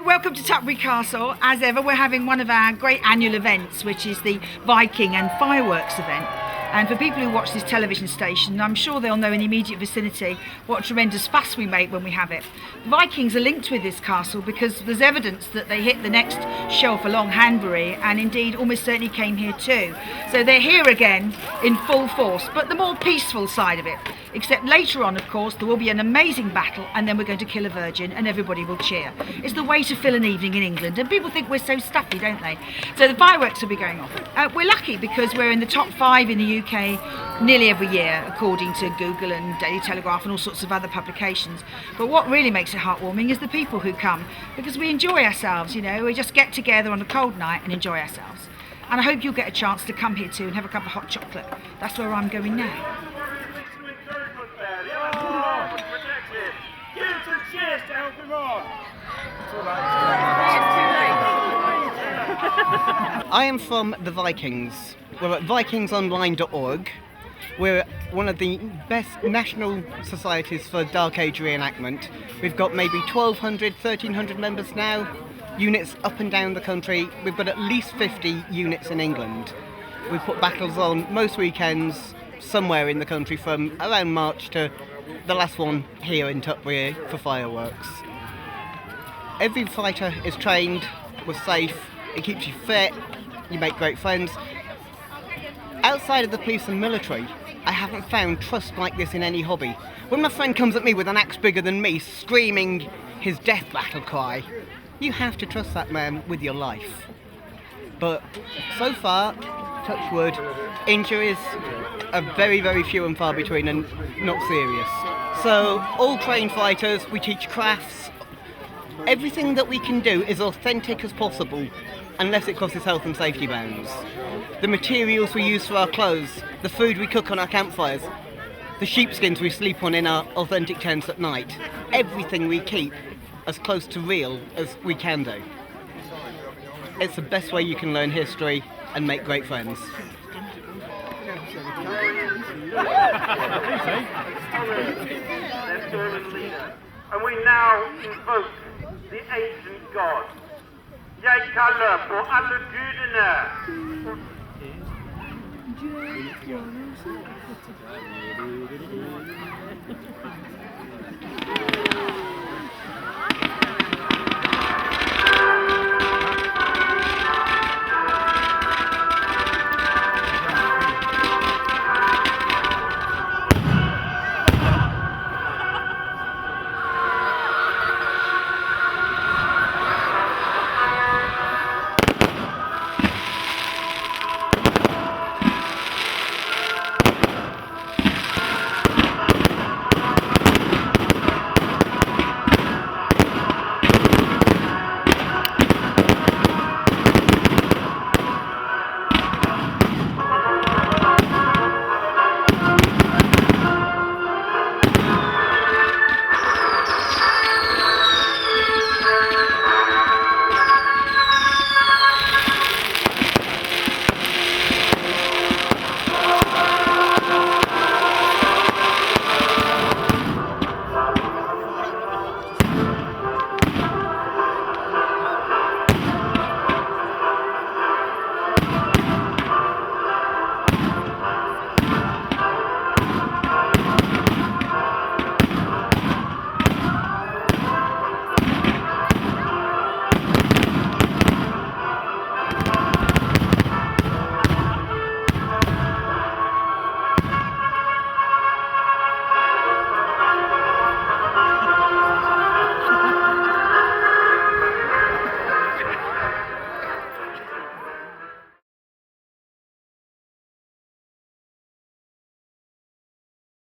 Welcome to Tutbury Castle. As ever, we're having one of our great annual events, which is the Viking and Fireworks event. And for people who watch this television station, I'm sure they'll know in the immediate vicinity what a tremendous fuss we make when we have it. The Vikings are linked with this castle because there's evidence that they hit the next shelf along Hanbury and indeed almost certainly came here too. So they're here again in full force, but the more peaceful side of it. Except later on, of course, there will be an amazing battle and then we're going to kill a virgin and everybody will cheer. It's the way to fill an evening in England, and people think we're so stuffy, don't they? So the fireworks will be going off. We're lucky because we're in the top 5 in the UK nearly every year, according to Google and Daily Telegraph and all sorts of other publications. But what really makes it heartwarming is the people who come, because we enjoy ourselves, you know, we just get together on a cold night and enjoy ourselves. And I hope you'll get a chance to come here too and have a cup of hot chocolate. That's where I'm going now. I am from the Vikings. We're at vikingsonline.org. We're one of the best national societies for Dark Age reenactment. We've got maybe 1,200, 1,300 members now, units up and down the country. We've got at least 50 units in England. We put battles on most weekends somewhere in the country from around March to the last one here in Tutbury for fireworks. Every fighter is trained, we're safe, it keeps you fit, you make great friends. Outside of the police and military, I haven't found trust like this in any hobby. When my friend comes at me with an axe bigger than me, screaming his death battle cry, you have to trust that man with your life. But so far, touch wood, injuries are very, very few and far between and not serious. So all trained fighters, we teach crafts. Everything that we can do is authentic as possible, unless it crosses health and safety bounds. The materials we use for our clothes, the food we cook on our campfires, the sheepskins we sleep on in our authentic tents at night, everything we keep as close to real as we can do. It's the best way you can learn history and make great friends. And we now invoke the ancient god. Jeg kalder på alle gudene.